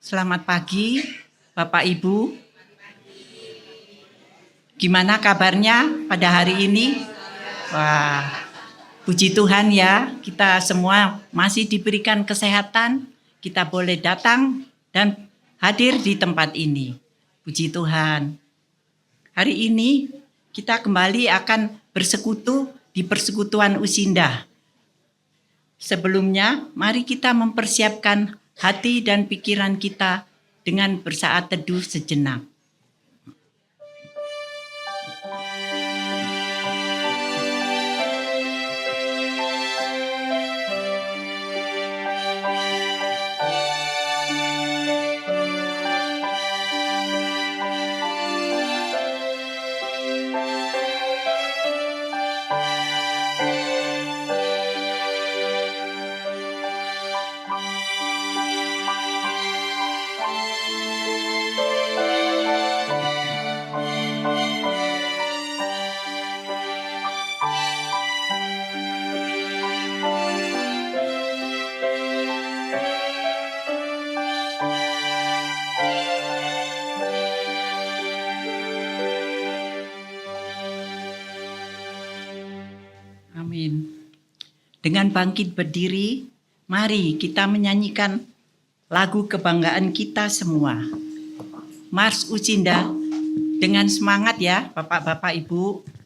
Selamat pagi, Bapak Ibu. Gimana kabarnya pada hari ini? Wah, puji Tuhan ya, kita semua masih diberikan kesehatan, kita boleh datang dan hadir di tempat ini. Puji Tuhan. Hari ini kita kembali akan bersekutu di Persekutuan Usinda. Sebelumnya, mari kita mempersiapkan hati dan pikiran kita dengan bersaat teduh sejenak. Amin. Dengan bangkit berdiri, mari kita menyanyikan lagu kebanggaan kita semua. Mars Usinda dengan semangat ya Bapak-bapak Ibu.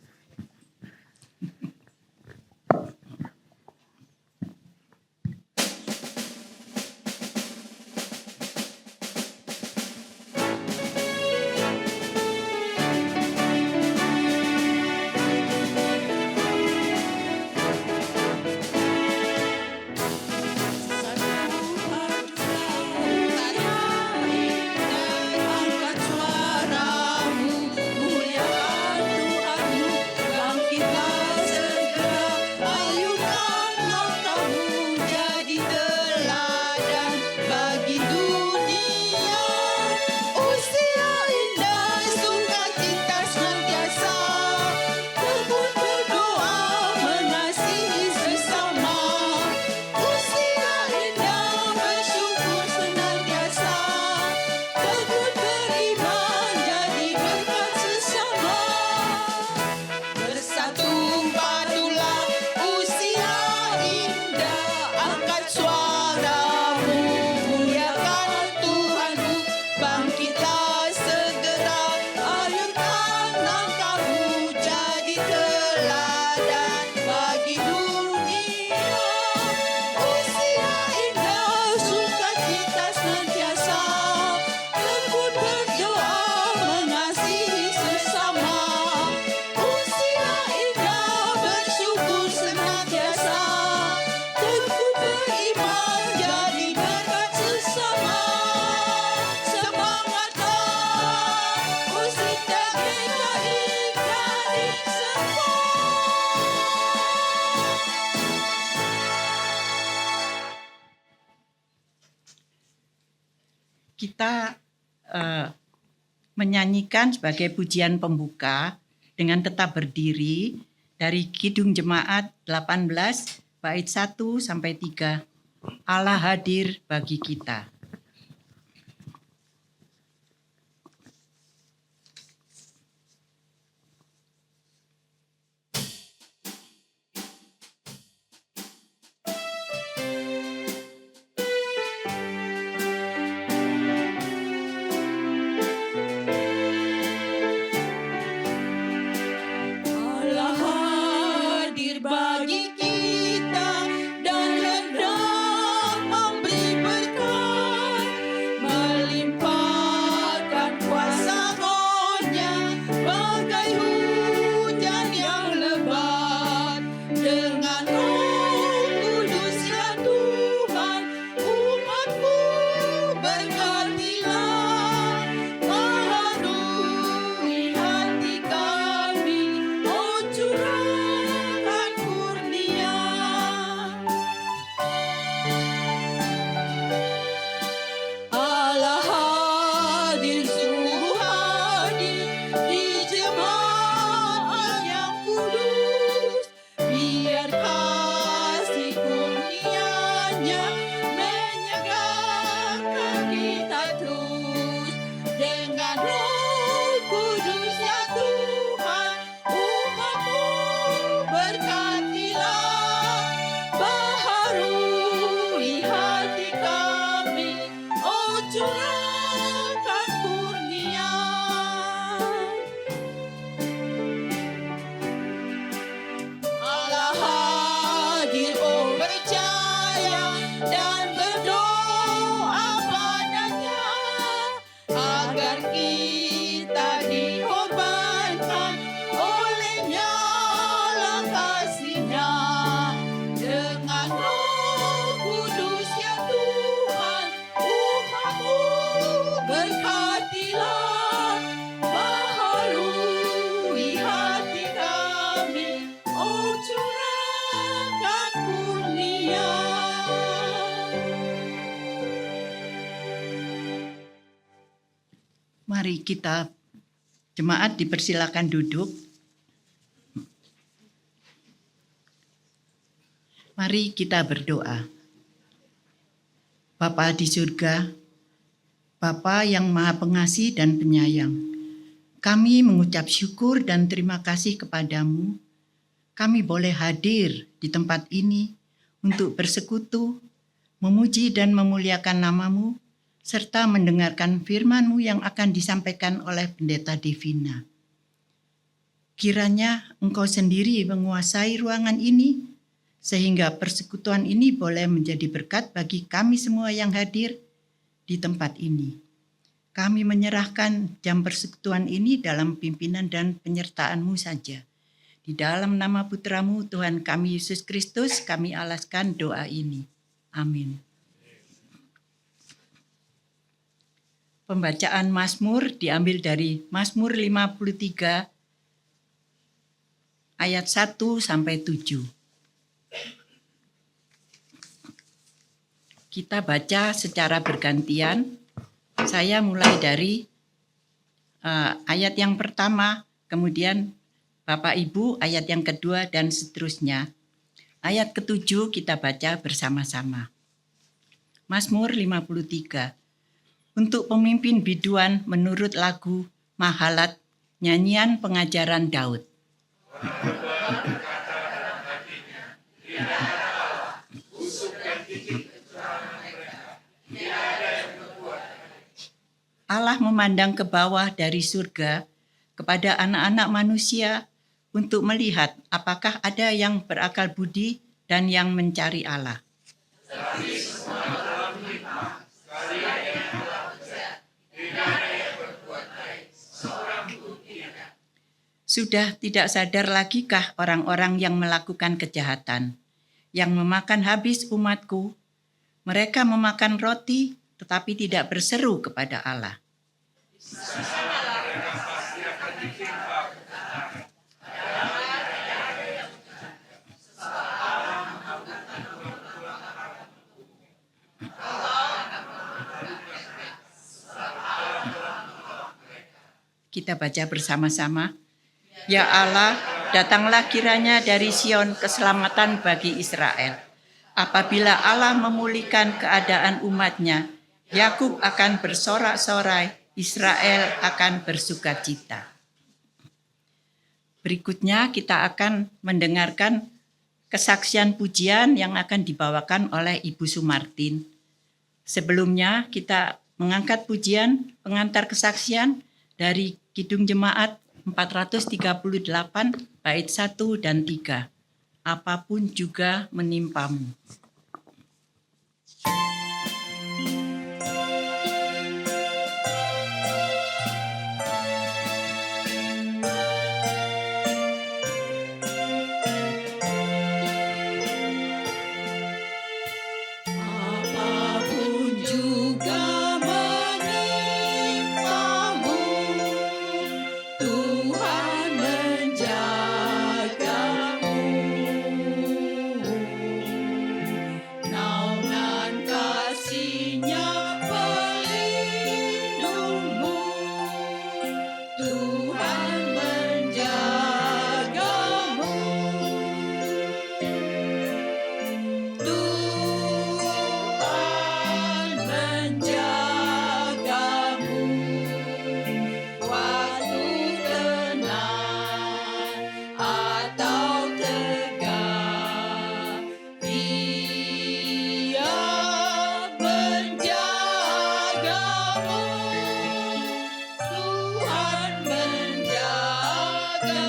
Kita menyanyikan sebagai pujian pembuka dengan tetap berdiri dari Kidung Jemaat 18 bait 1 sampai 3. Allah hadir bagi kita. Bagi kita dan hendak memberi berkat. curahkan kurnia. Allah hadir, oh percaya dan berdoa padanya, agar kita dikorbankan olehnya lah kasihnya. Dengan Roh Kudus ya Tuhan, umat-Mu berkatilah, baharui hati kami, oh curahkan kurnia. Mari kita jemaat dipersilakan duduk. Mari kita berdoa. Bapa di surga, Bapa yang Maha Pengasih dan Penyayang, kami mengucap syukur dan terima kasih kepadamu. Kami boleh hadir di tempat ini untuk bersekutu, memuji dan memuliakan nama-Mu, serta mendengarkan firman-Mu yang akan disampaikan oleh Pendeta Devina. Kiranya Engkau sendiri menguasai ruangan ini, sehingga persekutuan ini boleh menjadi berkat bagi kami semua yang hadir di tempat ini. Kami menyerahkan jam persekutuan ini dalam pimpinan dan penyertaan-Mu saja. Di dalam nama Putra-Mu Tuhan kami Yesus Kristus, kami alaskan doa ini. Amin. Pembacaan Mazmur diambil dari Mazmur 53 ayat 1 sampai 7. Kita baca secara bergantian. Saya mulai dari ayat yang pertama, kemudian Bapak Ibu ayat yang kedua dan seterusnya. Ayat ketujuh kita baca bersama-sama. Mazmur 53. Untuk pemimpin biduan menurut lagu Mahalat, nyanyian pengajaran Daud. Allah memandang ke bawah dari surga kepada anak-anak manusia untuk melihat apakah ada yang berakal budi dan yang mencari Allah. Sudah tidak sadar lagikah orang-orang yang melakukan kejahatan, yang memakan habis umatku? Mereka memakan roti tetapi tidak berseru kepada Allah. Kita baca bersama-sama. Ya Allah, datanglah kiranya dari Sion keselamatan bagi Israel. Apabila Allah memulihkan keadaan umatnya, Yakub akan bersorak-sorai, Israel akan bersukacita. Berikutnya kita akan mendengarkan kesaksian pujian yang akan dibawakan oleh Ibu Sumartin. Sebelumnya kita mengangkat pujian pengantar kesaksian dari Kidung Jemaat 438 bait 1 dan 3. Apapun juga menimpamu. Apapun juga menimpamu, Tuhan menjagamu. Tuhan menjagamu.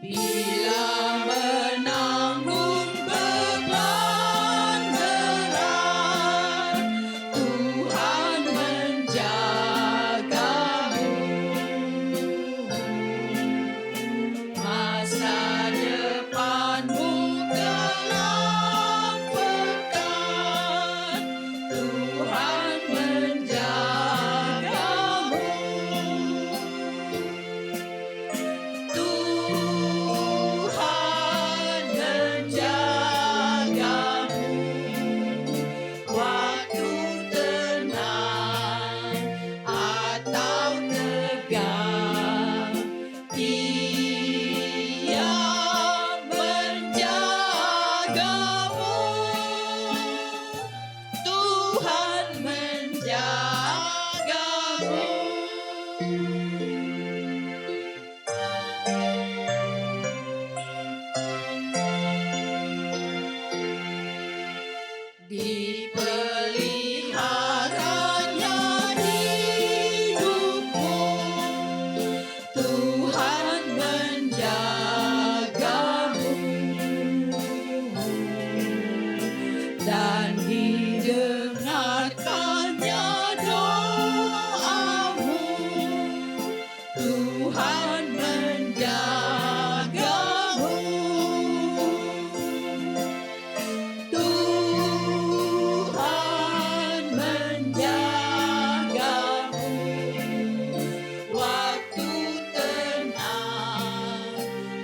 Bila menanggung beban berat, Tuhan menjagamu. Masa depanmu telampaukan, Tuhan menjagamu. Tuhan menjagamu waktu tenang atau tegang. Dia menjagamu. Tuhan menjagamu. Dipeliharanya hidupmu, Tuhan menjagamu. Dan didengarkannya doamu, Tuhan menjagamu. Tuhan menjagamu waktu tenang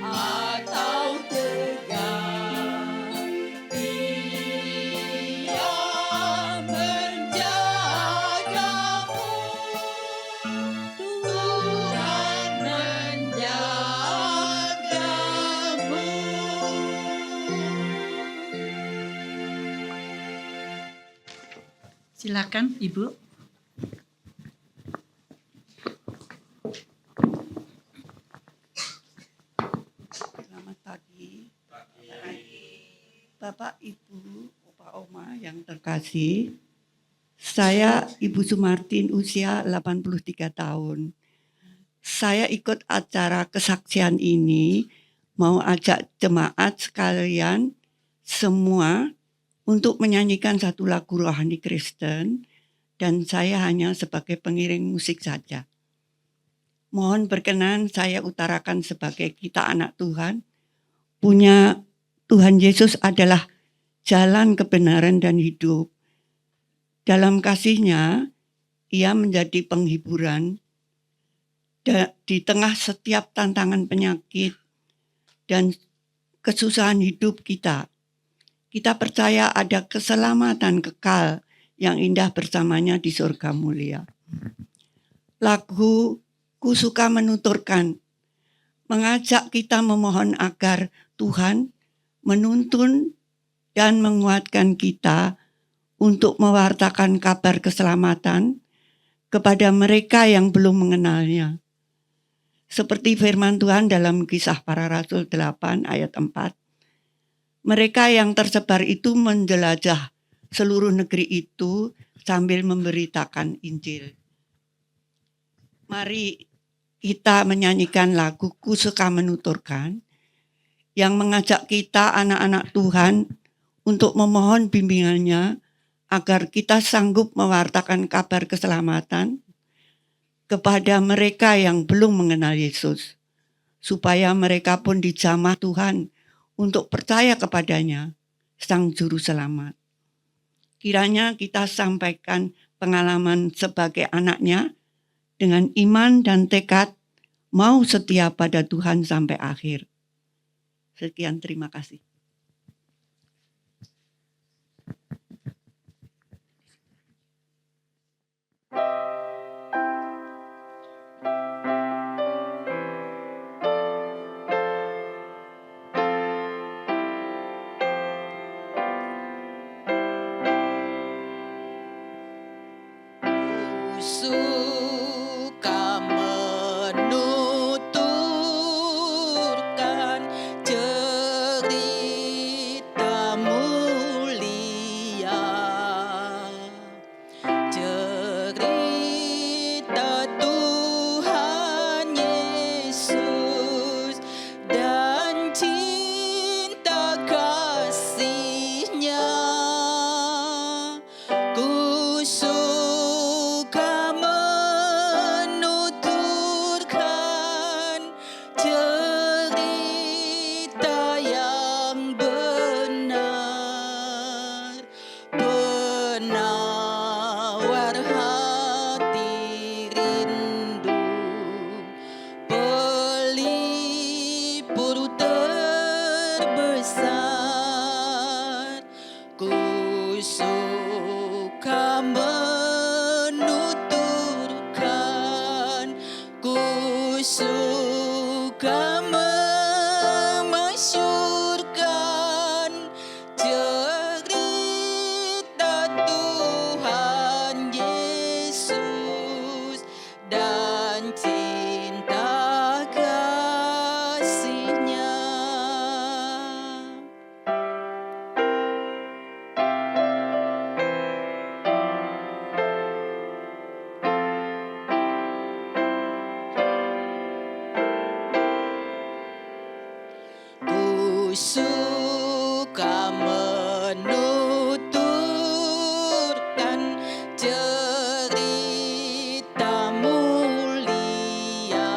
atau tegang. Dia menjagamu. Tuhan menjagamu. Silakan Ibu. Selamat pagi. Bapak, Ibu, Opa, Oma yang terkasih. Saya Ibu Sumartin, usia 83 tahun. Saya ikut acara kesaksian ini mau ajak jemaat sekalian semua untuk menyanyikan satu lagu rohani Kristen, dan saya hanya sebagai pengiring musik saja. Mohon berkenan saya utarakan sebagai kita anak Tuhan, punya Tuhan Yesus adalah jalan kebenaran dan hidup. Dalam kasih-Nya, Ia menjadi penghiburan di tengah setiap tantangan penyakit dan kesusahan hidup kita. Kita percaya ada keselamatan kekal yang indah bersamanya di surga mulia. Lagu Ku Suka Menuturkan mengajak kita memohon agar Tuhan menuntun dan menguatkan kita untuk mewartakan kabar keselamatan kepada mereka yang belum mengenalnya. Seperti firman Tuhan dalam Kisah Para Rasul 8 ayat 4. Mereka yang tersebar itu menjelajah seluruh negeri itu sambil memberitakan Injil. Mari kita menyanyikan lagu Ku Suka Menuturkan yang mengajak kita anak-anak Tuhan untuk memohon bimbingannya agar kita sanggup mewartakan kabar keselamatan kepada mereka yang belum mengenal Yesus, supaya mereka pun dijamah Tuhan untuk percaya kepadanya, Sang Juru Selamat. Kiranya kita sampaikan pengalaman sebagai anaknya dengan iman dan tekad mau setia pada Tuhan sampai akhir. Sekian, terima kasih. Suka menuturkan Kau memasyurkan cerita Tuhan Yesus dan cinta kasih-Nya. Ku suka menuturkan cerita mulia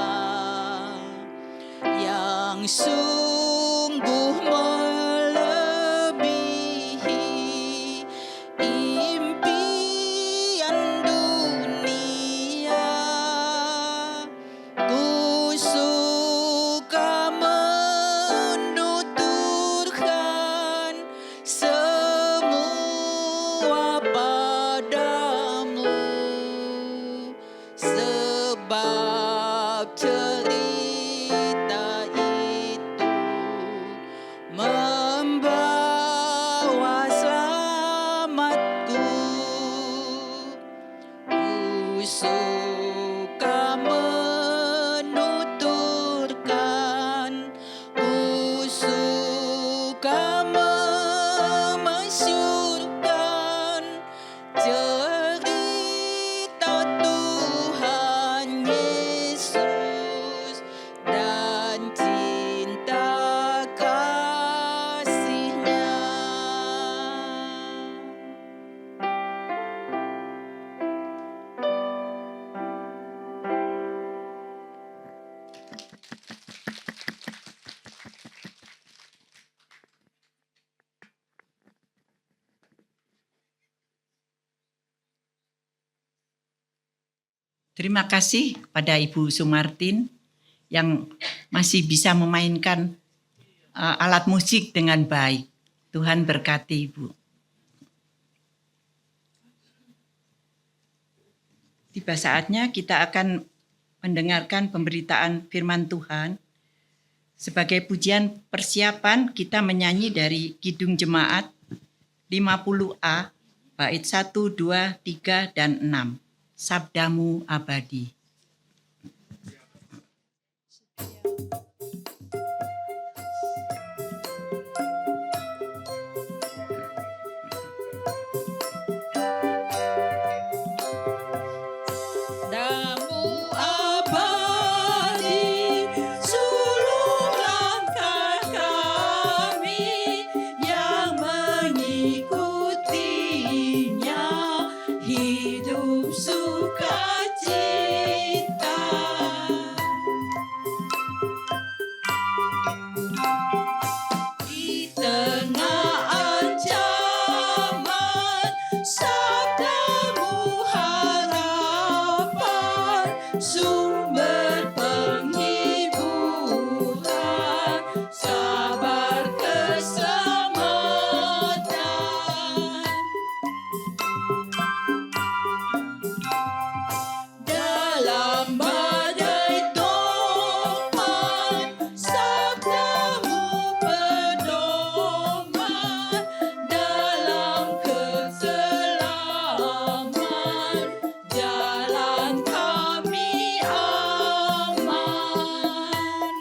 yang sungguh melebihi impian dunia. Ku suka menuturkan semua padamu, sebab cerita itu membawa selamatku. Ku suka menuturkan, ku suka memasyurkan cerita Tuhan Yesus dan cinta kasih-Nya. Terima kasih pada Ibu Sumartin yang masih bisa memainkan alat musik dengan baik. Tuhan berkati Ibu. Tiba saatnya kita akan mendengarkan pemberitaan firman Tuhan. Sebagai pujian persiapan kita menyanyi dari Kidung Jemaat 50A, bait 1, 2, 3, dan 6. Sabdamu abadi. Sabdamu abadi, sulung langkah kami yang mengikutinya, hidup sukacita. Di tengah ancaman, sabdamu harapan, sumber penghiburan, sabar keselamatan. Dalam badai topan, sabdamu pedoman, dalam keselaman, jalan kami aman.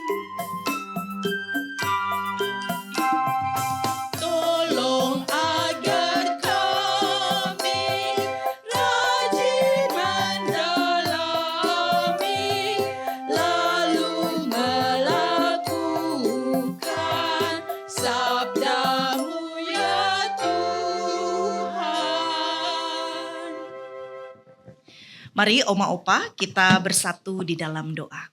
Tolong agar kami rajin mendalami, lalu melakukan sabdamu ya Tuhan. Mari Oma Opa kita bersatu di dalam doa.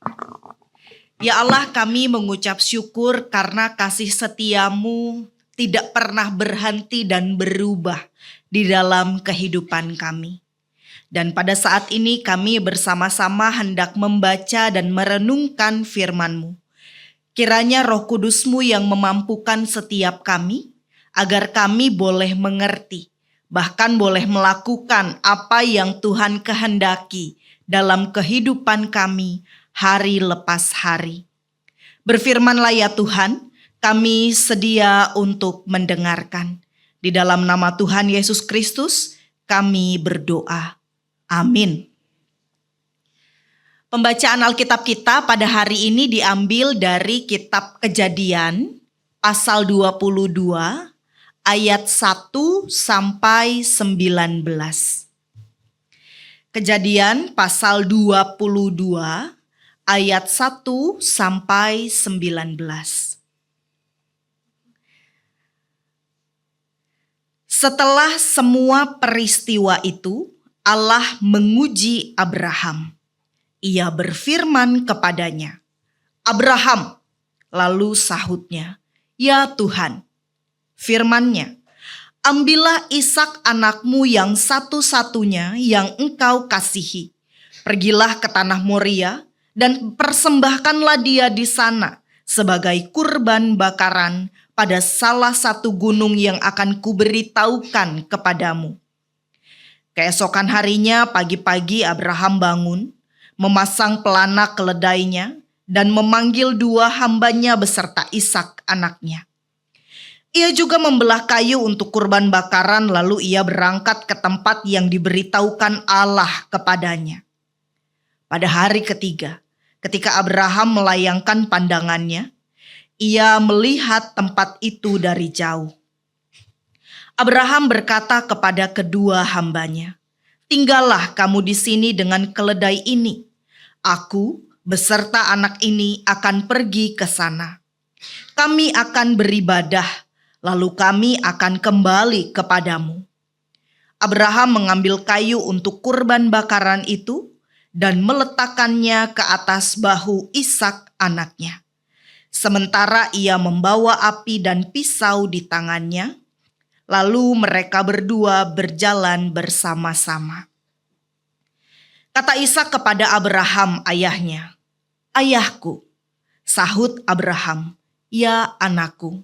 Ya Allah, kami mengucap syukur karena kasih setiamu tidak pernah berhenti dan berubah di dalam kehidupan kami. Dan pada saat ini kami bersama-sama hendak membaca dan merenungkan firman-Mu. Kiranya Roh Kudus-Mu yang memampukan setiap kami, agar kami boleh mengerti, bahkan boleh melakukan apa yang Tuhan kehendaki dalam kehidupan kami hari lepas hari. Berfirmanlah ya Tuhan, kami sedia untuk mendengarkan. Di dalam nama Tuhan Yesus Kristus, kami berdoa. Amin. Pembacaan Alkitab kita pada hari ini diambil dari kitab Kejadian pasal 22 ayat 1 sampai 19. Kejadian pasal 22 ayat 1 sampai 19. Setelah semua peristiwa itu, Allah menguji Abraham. Ia berfirman kepadanya, "Abraham." Lalu sahutnya, "Ya Tuhan." Firman-Nya, "Ambillah Ishak anakmu yang satu-satunya yang engkau kasihi. Pergilah ke tanah Moria dan persembahkanlah dia di sana sebagai kurban bakaran pada salah satu gunung yang akan kuberitahukan kepadamu." Keesokan harinya pagi-pagi Abraham bangun, memasang pelana keledainya, dan memanggil 2 hambanya beserta Ishak anaknya. Ia juga membelah kayu untuk kurban bakaran, lalu ia berangkat ke tempat yang diberitahukan Allah kepadanya. Pada hari ketiga, ketika Abraham melayangkan pandangannya, ia melihat tempat itu dari jauh. Abraham berkata kepada kedua hambanya, "Tinggallah kamu di sini dengan keledai ini. Aku beserta anak ini akan pergi ke sana. Kami akan beribadah, lalu kami akan kembali kepadamu." Abraham mengambil kayu untuk kurban bakaran itu dan meletakkannya ke atas bahu Ishak anaknya. Sementara ia membawa api dan pisau di tangannya, lalu mereka berdua berjalan bersama-sama. Kata Ishak kepada Abraham ayahnya, "Ayahku." Sahut Abraham, "Ya anakku."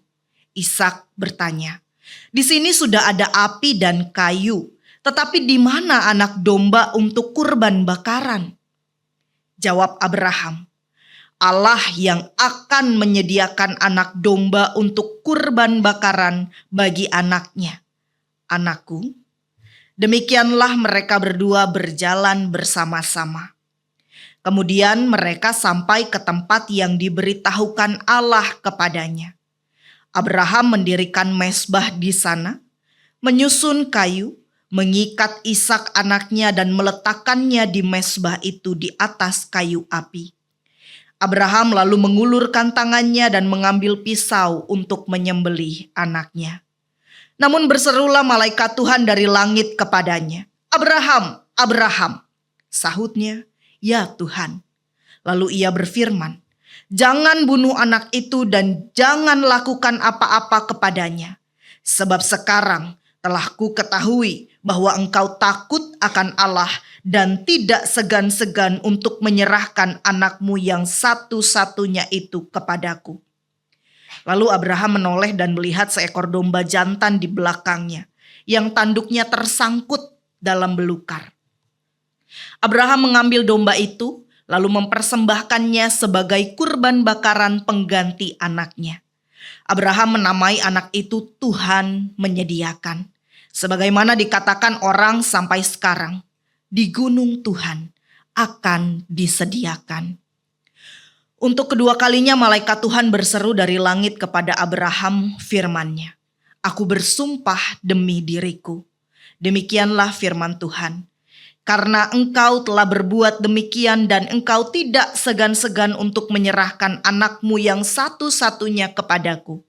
Ishak bertanya, "Di sini sudah ada api dan kayu, tetapi di mana anak domba untuk kurban bakaran?" Jawab Abraham, "Allah yang akan menyediakan anak domba untuk kurban bakaran bagi anaknya, anakku." Demikianlah mereka berdua berjalan bersama-sama. Kemudian mereka sampai ke tempat yang diberitahukan Allah kepadanya. Abraham mendirikan mezbah di sana, menyusun kayu, mengikat Ishak anaknya dan meletakkannya di mezbah itu di atas kayu api. Abraham lalu mengulurkan tangannya dan mengambil pisau untuk menyembelih anaknya. Namun berserulah malaikat Tuhan dari langit kepadanya, "Abraham, Abraham." Sahutnya, "Ya Tuhan." Lalu ia berfirman, "Jangan bunuh anak itu dan jangan lakukan apa-apa kepadanya. Sebab sekarang telah ku ketahui bahwa engkau takut akan Allah dan tidak segan-segan untuk menyerahkan anakmu yang satu-satunya itu kepadaku." Lalu Abraham menoleh dan melihat seekor domba jantan di belakangnya, yang tanduknya tersangkut dalam belukar. Abraham mengambil domba itu, lalu mempersembahkannya sebagai kurban bakaran pengganti anaknya. Abraham menamai anak itu Tuhan menyediakan, sebagaimana dikatakan orang sampai sekarang, di gunung Tuhan akan disediakan. Untuk kedua kalinya malaikat Tuhan berseru dari langit kepada Abraham, firman-Nya, "Aku bersumpah demi diriku." Demikianlah firman Tuhan, "Karena engkau telah berbuat demikian dan engkau tidak segan-segan untuk menyerahkan anakmu yang satu-satunya kepadaku,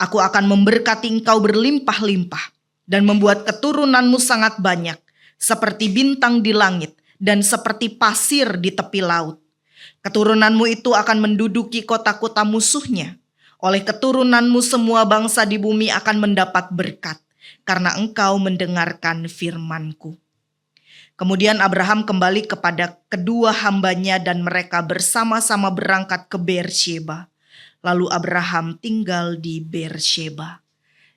aku akan memberkati engkau berlimpah-limpah dan membuat keturunanmu sangat banyak, seperti bintang di langit dan seperti pasir di tepi laut. Keturunanmu itu akan menduduki kota-kota musuhnya. Oleh keturunanmu semua bangsa di bumi akan mendapat berkat, karena engkau mendengarkan firman-Ku." Kemudian Abraham kembali kepada kedua hambanya dan mereka bersama-sama berangkat ke Beersheba. Lalu Abraham tinggal di Beersheba.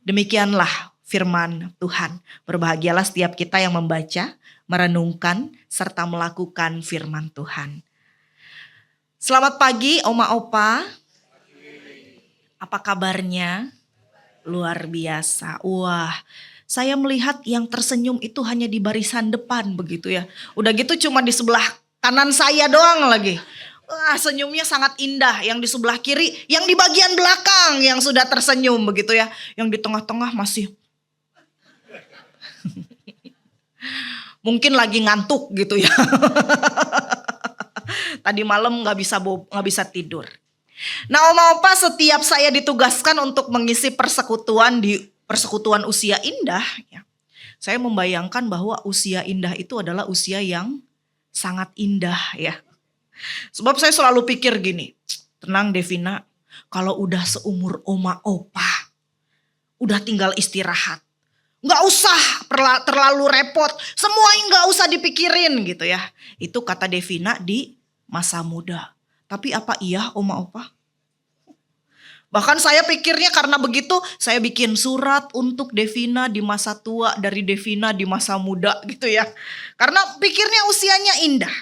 Demikianlah firman Tuhan. Berbahagialah setiap kita yang membaca, merenungkan, serta melakukan firman Tuhan. Selamat pagi Oma Opa. Apa kabarnya? Luar biasa. Wah, saya melihat yang tersenyum itu hanya di barisan depan begitu ya. Udah gitu cuma di sebelah kanan saya doang lagi. Wah, senyumnya sangat indah. Yang di sebelah kiri, yang di bagian belakang yang sudah tersenyum begitu ya. Yang di tengah-tengah masih mungkin lagi ngantuk gitu ya. Tadi malam nggak bisa tidur. Nah, Oma Opa, setiap saya ditugaskan untuk mengisi persekutuan di persekutuan usia indah, ya, saya membayangkan bahwa usia indah itu adalah usia yang sangat indah ya. Sebab saya selalu pikir gini, tenang Devina, kalau udah seumur Oma Opa, udah tinggal istirahat. Nggak usah terlalu repot, semua nggak usah dipikirin gitu ya. Itu kata Devina di masa muda. Tapi apa iya Oma Opa? Bahkan saya pikirnya karena begitu saya bikin surat untuk Devina di masa tua dari Devina di masa muda gitu ya. Karena pikirnya usianya indah.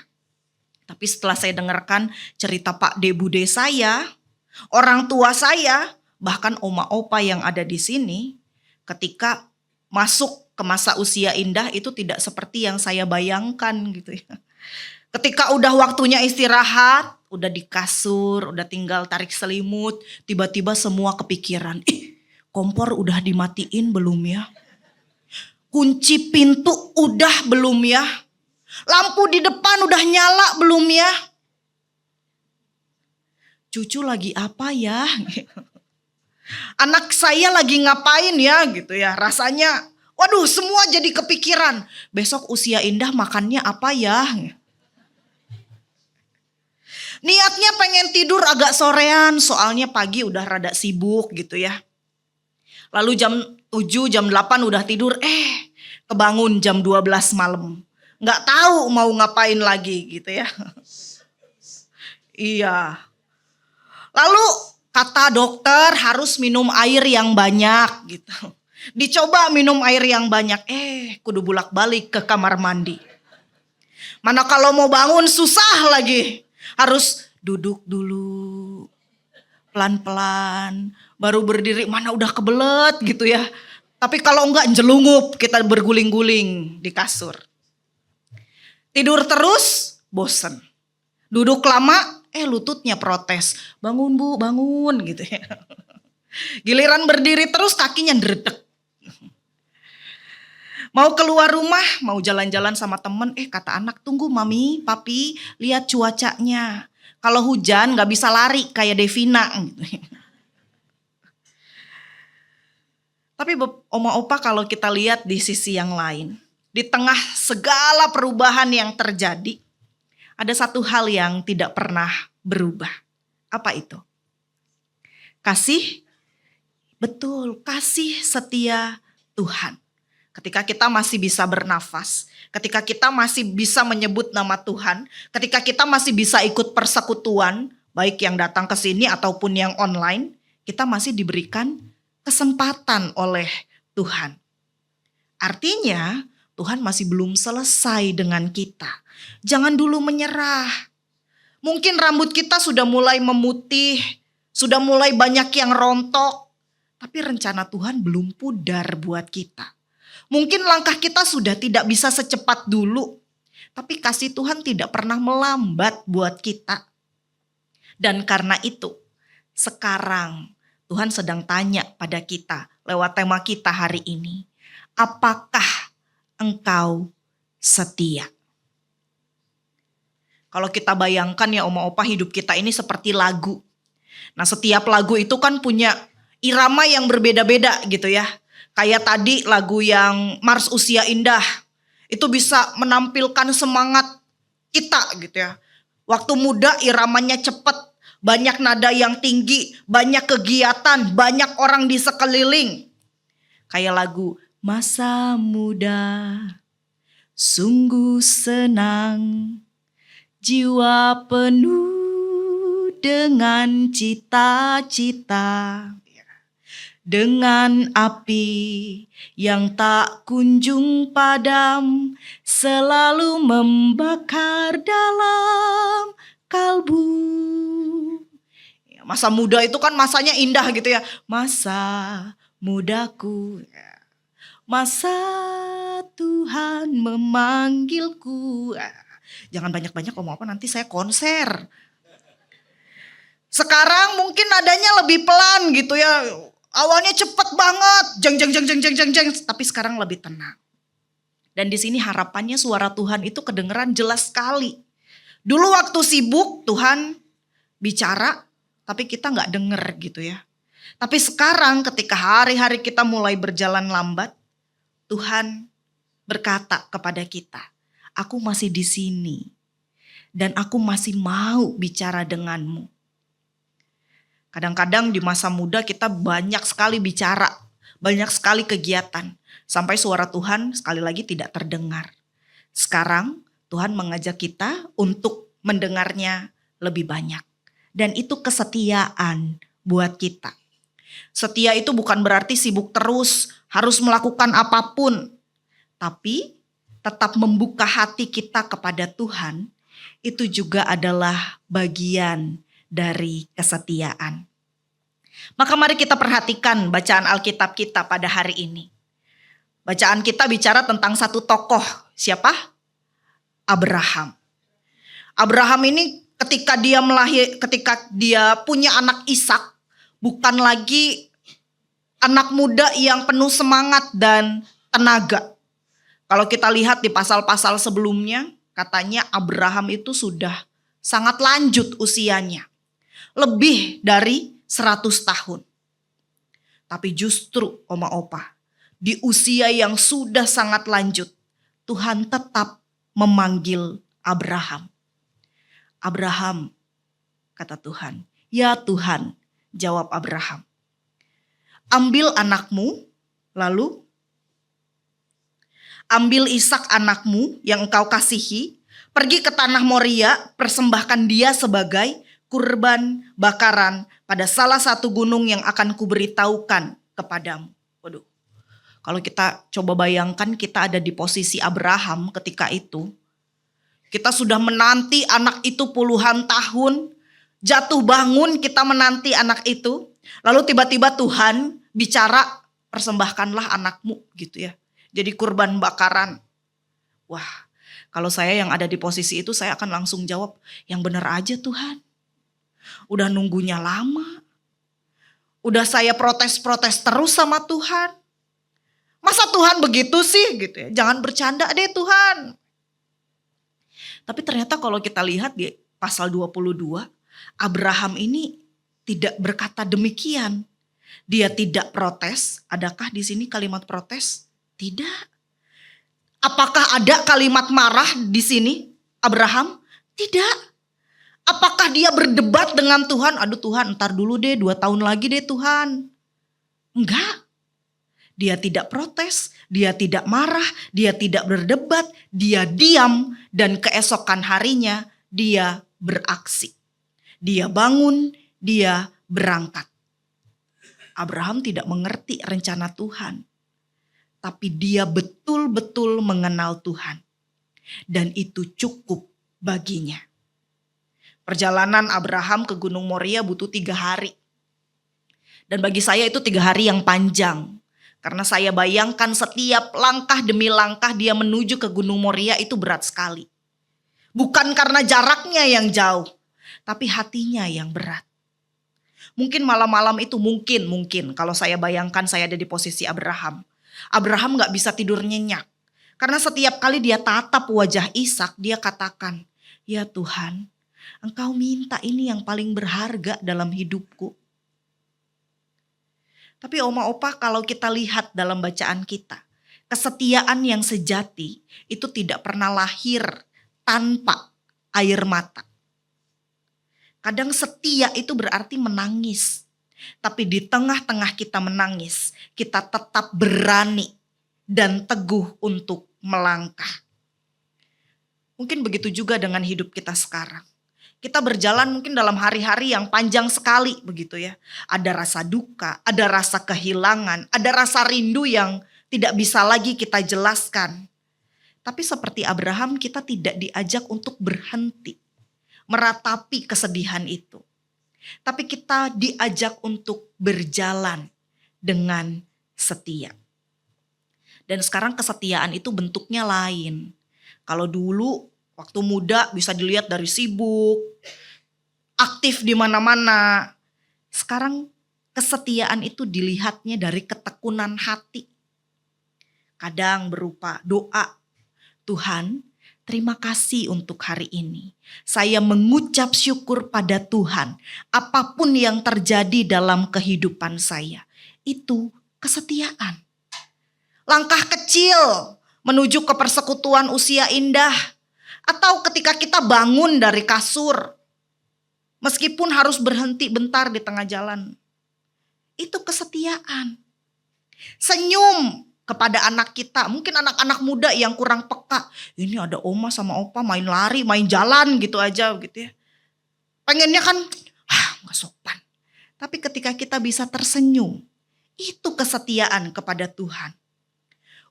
Tapi setelah saya dengarkan cerita Pak De Bude saya, orang tua saya, bahkan Oma Opa yang ada di sini, ketika masuk ke masa usia indah itu tidak seperti yang saya bayangkan gitu ya. Ketika udah waktunya istirahat, udah di kasur, udah tinggal tarik selimut, tiba-tiba semua kepikiran. Kompor udah dimatiin belum ya? Kunci pintu udah belum ya? Lampu di depan udah nyala belum ya? Cucu lagi apa ya? Anak saya lagi ngapain ya gitu ya? Rasanya, waduh semua jadi kepikiran. Besok usia indah makannya apa ya? Niatnya pengen tidur agak sorean, soalnya pagi udah rada sibuk gitu ya. Lalu jam 7, jam 8 udah tidur, kebangun jam 12 malam. Nggak tahu mau ngapain lagi gitu ya. Iya. Lalu kata dokter harus minum air yang banyak gitu. Dicoba minum air yang banyak, kudu bolak-balik ke kamar mandi. Mana kalau mau bangun susah lagi. Harus duduk dulu, pelan-pelan, baru berdiri, mana udah kebelet gitu ya. Tapi kalau enggak jelungup, kita berguling-guling di kasur. Tidur terus, bosen. Duduk lama, lututnya protes. Bangun bu, bangun gitu ya. Giliran berdiri terus kakinya dredeg. Mau keluar rumah, mau jalan-jalan sama temen, kata anak tunggu mami, papi, lihat cuacanya. Kalau hujan gak bisa lari kayak Devina. Tapi Oma Opa kalau kita lihat di sisi yang lain, di tengah segala perubahan yang terjadi, ada satu hal yang tidak pernah berubah. Apa itu? Kasih, betul, kasih setia Tuhan. Ketika kita masih bisa bernafas, ketika kita masih bisa menyebut nama Tuhan, ketika kita masih bisa ikut persekutuan, baik yang datang ke sini ataupun yang online, kita masih diberikan kesempatan oleh Tuhan. Artinya, Tuhan masih belum selesai dengan kita. Jangan dulu menyerah. Mungkin rambut kita sudah mulai memutih, sudah mulai banyak yang rontok, tapi rencana Tuhan belum pudar buat kita. Mungkin langkah kita sudah tidak bisa secepat dulu, tapi kasih Tuhan tidak pernah melambat buat kita. Dan karena itu, sekarang Tuhan sedang tanya pada kita lewat tema kita hari ini, apakah engkau setia? Kalau kita bayangkan ya Oma Opa, hidup kita ini seperti lagu. Nah, setiap lagu itu kan punya irama yang berbeda-beda gitu ya. Kayak tadi lagu yang Mars Usia Indah, itu bisa menampilkan semangat kita gitu ya. Waktu muda iramanya cepat, banyak nada yang tinggi, banyak kegiatan, banyak orang di sekeliling. Kayak lagu Masa Muda, sungguh senang, jiwa penuh dengan cita-cita. Dengan api yang tak kunjung padam, selalu membakar dalam kalbu. Masa muda itu kan masanya indah gitu ya. Masa mudaku, masa Tuhan memanggilku. Jangan banyak-banyak ngomong apa, nanti saya konser. Sekarang mungkin nadanya lebih pelan gitu ya. Awalnya cepet banget, jeng jeng jeng jeng jeng jeng jeng, tapi sekarang lebih tenang. Dan di sini harapannya suara Tuhan itu kedengeran jelas sekali. Dulu waktu sibuk Tuhan bicara, tapi kita nggak denger gitu ya. Tapi sekarang ketika hari-hari kita mulai berjalan lambat, Tuhan berkata kepada kita, aku masih di sini dan aku masih mau bicara denganmu. Kadang-kadang di masa muda kita banyak sekali bicara, banyak sekali kegiatan, sampai suara Tuhan sekali lagi tidak terdengar. Sekarang Tuhan mengajak kita untuk mendengarnya lebih banyak. Dan itu kesetiaan buat kita. Setia itu bukan berarti sibuk terus, harus melakukan apapun. Tapi tetap membuka hati kita kepada Tuhan, itu juga adalah bagian dari kesetiaan. Maka mari kita perhatikan bacaan Alkitab kita pada hari ini. Bacaan kita bicara tentang satu tokoh. Siapa? Abraham. Abraham ini ketika dia punya anak Ishak, bukan lagi anak muda yang penuh semangat dan tenaga. Kalau kita lihat di pasal-pasal sebelumnya, katanya Abraham itu sudah sangat lanjut usianya. Lebih dari 100 tahun. Tapi justru oma opa, di usia yang sudah sangat lanjut, Tuhan tetap memanggil Abraham. Abraham, kata Tuhan. Ya Tuhan, jawab Abraham. Ambil anakmu, lalu ambil Ishak anakmu yang engkau kasihi, pergi ke tanah Moria, persembahkan dia sebagai kurban bakaran pada salah satu gunung yang akan kuberitahukan kepadamu. Waduh, kalau kita coba bayangkan kita ada di posisi Abraham ketika itu. Kita sudah menanti anak itu puluhan tahun, jatuh bangun kita menanti anak itu. Lalu tiba-tiba Tuhan bicara, persembahkanlah anakmu gitu ya. Jadi kurban bakaran. Wah, kalau saya yang ada di posisi itu saya akan langsung jawab, yang benar aja Tuhan. Udah nunggunya lama. Udah saya protes-protes terus sama Tuhan. Masa Tuhan begitu sih gitu ya. Jangan bercanda deh Tuhan. Tapi ternyata kalau kita lihat di pasal 22, Abraham ini tidak berkata demikian. Dia tidak protes. Adakah di sini kalimat protes? Tidak. Apakah ada kalimat marah di sini Abraham? Tidak. Apakah dia berdebat dengan Tuhan? Aduh Tuhan, ntar dulu deh, 2 tahun lagi deh Tuhan. Enggak. Dia tidak protes, dia tidak marah, dia tidak berdebat, dia diam dan keesokan harinya dia beraksi. Dia bangun, dia berangkat. Abraham tidak mengerti rencana Tuhan. Tapi dia betul-betul mengenal Tuhan. Dan itu cukup baginya. Perjalanan Abraham ke Gunung Moria butuh 3 hari. Dan bagi saya itu 3 hari yang panjang. Karena saya bayangkan setiap langkah demi langkah dia menuju ke Gunung Moria itu berat sekali. Bukan karena jaraknya yang jauh, tapi hatinya yang berat. Mungkin malam-malam itu mungkin kalau saya bayangkan saya ada di posisi Abraham. Abraham gak bisa tidur nyenyak. Karena setiap kali dia tatap wajah Ishak, dia katakan, ya Tuhan, Engkau minta ini yang paling berharga dalam hidupku. Tapi oma opa kalau kita lihat dalam bacaan kita, kesetiaan yang sejati itu tidak pernah lahir tanpa air mata. Kadang setia itu berarti menangis. Tapi di tengah-tengah kita menangis, kita tetap berani dan teguh untuk melangkah. Mungkin begitu juga dengan hidup kita sekarang. Kita berjalan mungkin dalam hari-hari yang panjang sekali begitu ya. Ada rasa duka, ada rasa kehilangan, ada rasa rindu yang tidak bisa lagi kita jelaskan. Tapi seperti Abraham kita tidak diajak untuk berhenti meratapi kesedihan itu. tapi kita diajak untuk berjalan dengan setia. Dan sekarang kesetiaan itu bentuknya lain. Kalau dulu waktu muda bisa dilihat dari sibuk, aktif di mana-mana. Sekarang kesetiaan itu dilihatnya dari ketekunan hati. Kadang berupa doa, Tuhan, terima kasih untuk hari ini. Saya mengucap syukur pada Tuhan. Apapun yang terjadi dalam kehidupan saya, itu kesetiaan. Langkah kecil menuju ke persekutuan usia indah. Atau ketika kita bangun dari kasur, meskipun harus berhenti bentar di tengah jalan. Itu kesetiaan. Senyum kepada anak kita. Mungkin anak-anak muda yang kurang peka. Ini ada oma sama opa main lari, main jalan gitu aja gitu ya. Pengennya kan, gak sopan. Tapi ketika kita bisa tersenyum, itu kesetiaan kepada Tuhan.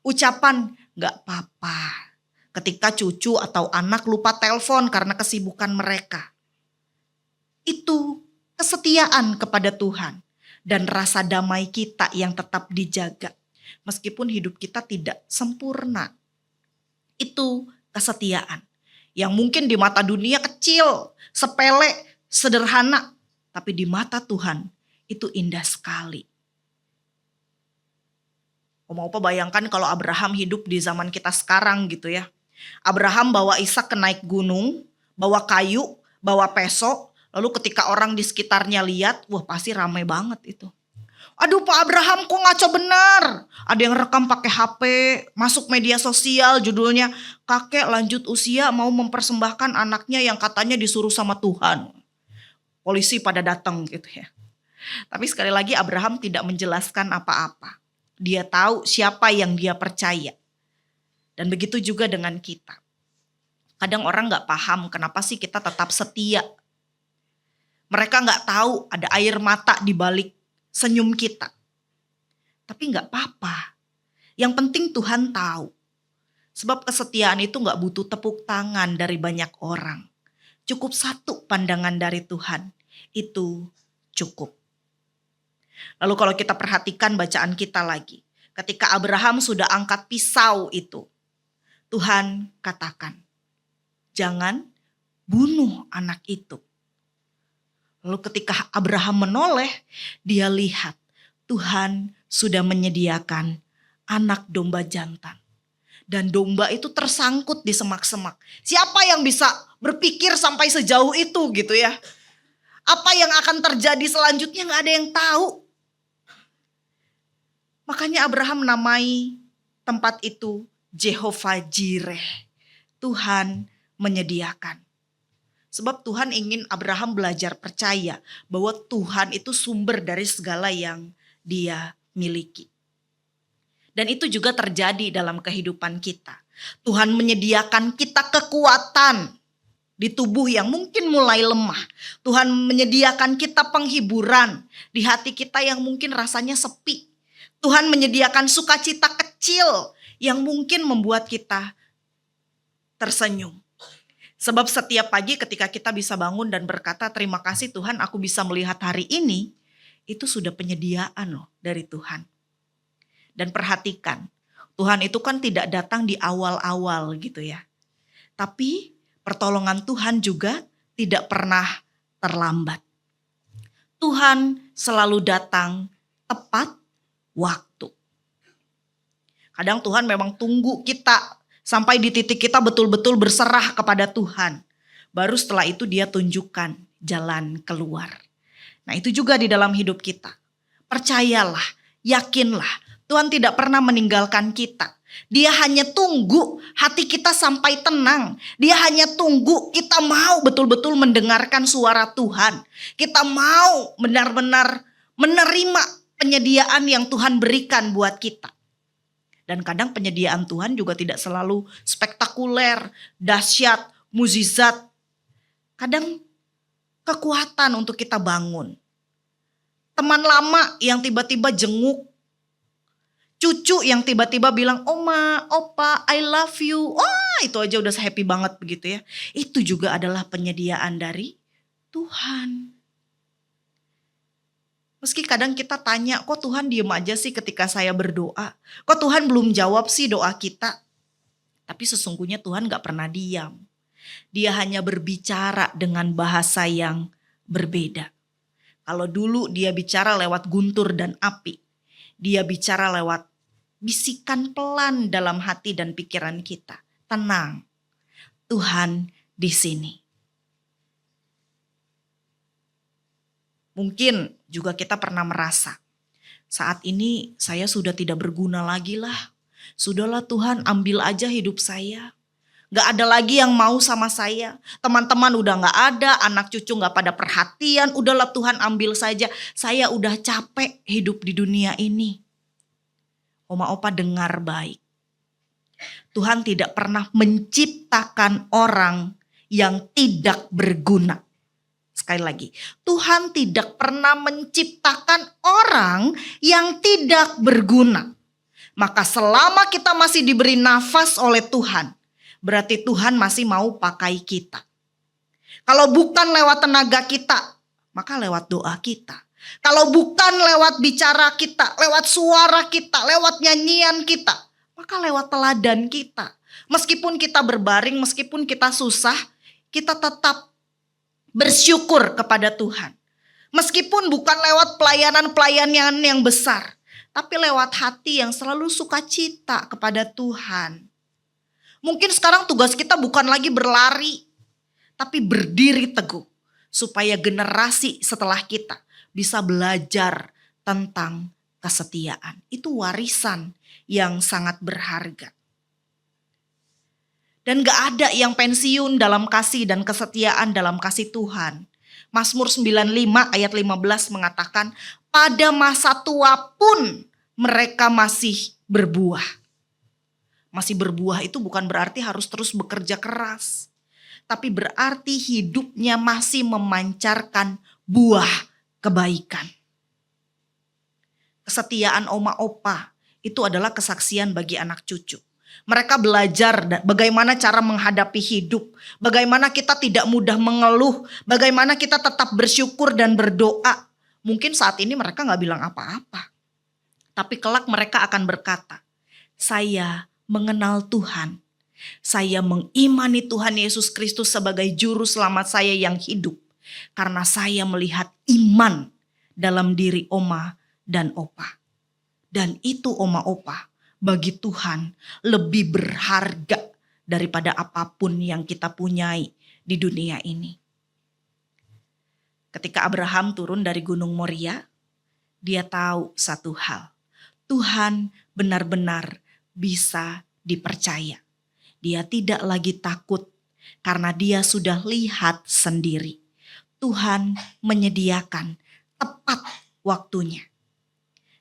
Ucapan gak apa-apa ketika cucu atau anak lupa telepon karena kesibukan mereka. Itu kesetiaan kepada Tuhan dan rasa damai kita yang tetap dijaga. Meskipun hidup kita tidak sempurna. Itu kesetiaan yang mungkin di mata dunia kecil, sepele, sederhana. Tapi di mata Tuhan itu indah sekali. Opa bayangkan kalau Abraham hidup di zaman kita sekarang gitu ya. Abraham bawa Ishak ke naik gunung, bawa kayu, bawa peso. Lalu ketika orang di sekitarnya lihat, wah pasti ramai banget itu. Aduh Pak Abraham kok ngaco benar. Ada yang rekam pakai HP, masuk media sosial judulnya, kakek lanjut usia mau mempersembahkan anaknya yang katanya disuruh sama Tuhan. Polisi pada datang gitu ya. Tapi sekali lagi Abraham tidak menjelaskan apa-apa. Dia tahu siapa yang dia percaya. Dan begitu juga dengan kita. Kadang orang gak paham kenapa sih kita tetap setia. Mereka gak tahu ada air mata di balik senyum kita. Tapi gak apa-apa. Yang penting Tuhan tahu. Sebab kesetiaan itu gak butuh tepuk tangan dari banyak orang. Cukup satu pandangan dari Tuhan. Itu cukup. Lalu kalau kita perhatikan bacaan kita lagi. Ketika Abraham sudah angkat pisau itu. Tuhan katakan, jangan bunuh anak itu. Lalu ketika Abraham menoleh, dia lihat Tuhan sudah menyediakan anak domba jantan. Dan domba itu tersangkut di semak-semak. Siapa yang bisa berpikir sampai sejauh itu gitu ya. Apa yang akan terjadi selanjutnya gak ada yang tahu. Makanya Abraham namai tempat itu Jehovah Jireh. Tuhan menyediakan. Sebab Tuhan ingin Abraham belajar percaya bahwa Tuhan itu sumber dari segala yang dia miliki. Dan itu juga terjadi dalam kehidupan kita. Tuhan menyediakan kita kekuatan di tubuh yang mungkin mulai lemah. Tuhan menyediakan kita penghiburan di hati kita yang mungkin rasanya sepi. Tuhan menyediakan sukacita kecil yang mungkin membuat kita tersenyum. Sebab setiap pagi ketika kita bisa bangun dan berkata terima kasih Tuhan aku bisa melihat hari ini. Itu sudah penyediaan loh dari Tuhan. Dan perhatikan Tuhan itu kan tidak datang di awal-awal gitu ya. Tapi pertolongan Tuhan juga tidak pernah terlambat. Tuhan selalu datang tepat waktu. Kadang Tuhan memang tunggu kita sampai di titik kita betul-betul berserah kepada Tuhan. Baru setelah itu dia tunjukkan jalan keluar. Nah itu juga di dalam hidup kita. Percayalah, yakinlah. Tuhan tidak pernah meninggalkan kita. Dia hanya tunggu hati kita sampai tenang. Dia hanya tunggu kita mau betul-betul mendengarkan suara Tuhan. Kita mau benar-benar menerima penyediaan yang Tuhan berikan buat kita. Dan kadang penyediaan Tuhan juga tidak selalu spektakuler, dahsyat, mukjizat. Kadang kekuatan untuk kita bangun. Teman lama yang tiba-tiba jenguk. Cucu yang tiba-tiba bilang, Oma, Opa, I love you. Wah, itu aja udah happy banget begitu ya. Itu juga adalah penyediaan dari Tuhan. Meski kadang kita tanya, kok Tuhan diem aja sih ketika saya berdoa? Kok Tuhan belum jawab sih doa kita? Tapi sesungguhnya Tuhan gak pernah diam. Dia hanya berbicara dengan bahasa yang berbeda. Kalau dulu dia bicara lewat guntur dan api, dia bicara lewat bisikan pelan dalam hati dan pikiran kita. Tenang, Tuhan di sini. Mungkin juga kita pernah merasa, saat ini saya sudah tidak berguna lagi lah. Sudahlah Tuhan, ambil aja hidup saya. Gak ada lagi yang mau sama saya. Teman-teman udah gak ada, anak cucu gak pada perhatian. Udahlah Tuhan, ambil saja. Saya udah capek hidup di dunia ini. Oma Opa dengar baik. Tuhan tidak pernah menciptakan orang yang tidak berguna. Sekali lagi, Tuhan tidak pernah menciptakan orang yang tidak berguna. Maka selama kita masih diberi nafas oleh Tuhan, berarti Tuhan masih mau pakai kita. Kalau bukan lewat tenaga kita, maka lewat doa kita. Kalau bukan lewat bicara kita, lewat suara kita, lewat nyanyian kita, maka lewat teladan kita. Meskipun kita berbaring, meskipun kita susah, kita tetap bersyukur kepada Tuhan. Meskipun bukan lewat pelayanan-pelayanan yang besar, tapi lewat hati yang selalu sukacita kepada Tuhan. Mungkin sekarang tugas kita bukan lagi berlari, tapi berdiri teguh. Supaya generasi setelah kita bisa belajar tentang kesetiaan. Itu warisan yang sangat berharga. Dan gak ada yang pensiun dalam kasih dan kesetiaan dalam kasih Tuhan. Mazmur 95 ayat 15 mengatakan, pada masa tua pun mereka masih berbuah. Masih berbuah itu bukan berarti harus terus bekerja keras. Tapi berarti hidupnya masih memancarkan buah kebaikan. Kesetiaan Oma Opa itu adalah kesaksian bagi anak cucu. Mereka belajar bagaimana cara menghadapi hidup. Bagaimana kita tidak mudah mengeluh. Bagaimana kita tetap bersyukur dan berdoa. Mungkin saat ini mereka gak bilang apa-apa. Tapi kelak mereka akan berkata, saya mengenal Tuhan. Saya mengimani Tuhan Yesus Kristus sebagai juru selamat saya yang hidup. Karena saya melihat iman dalam diri Oma dan Opa. Dan itu Oma Opa bagi Tuhan lebih berharga daripada apapun yang kita punyai di dunia ini. Ketika Abraham turun dari Gunung Moria, dia tahu satu hal. Tuhan benar-benar bisa dipercaya. Dia tidak lagi takut karena dia sudah lihat sendiri. Tuhan menyediakan tepat waktunya.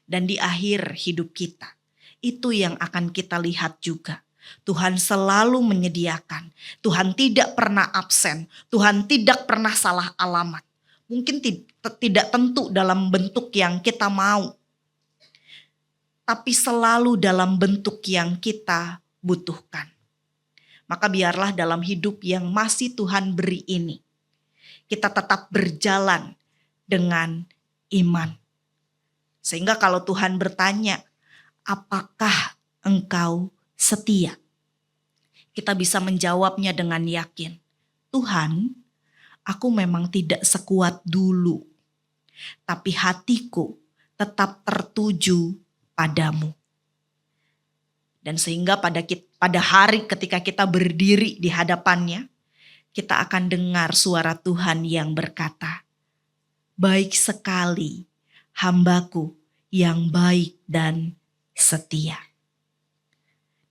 Dan di akhir hidup kita, itu yang akan kita lihat juga. Tuhan selalu menyediakan. Tuhan tidak pernah absen. Tuhan tidak pernah salah alamat. Mungkin tidak tentu dalam bentuk yang kita mau. Tapi selalu dalam bentuk yang kita butuhkan. Maka biarlah dalam hidup yang masih Tuhan beri ini, kita tetap berjalan dengan iman. Sehingga kalau Tuhan bertanya, apakah engkau setia? Kita bisa menjawabnya dengan yakin. Tuhan, aku memang tidak sekuat dulu. Tapi hatiku tetap tertuju padamu. Dan sehingga pada hari ketika kita berdiri di hadapannya, kita akan dengar suara Tuhan yang berkata, baik sekali hambaku yang baik dan setia.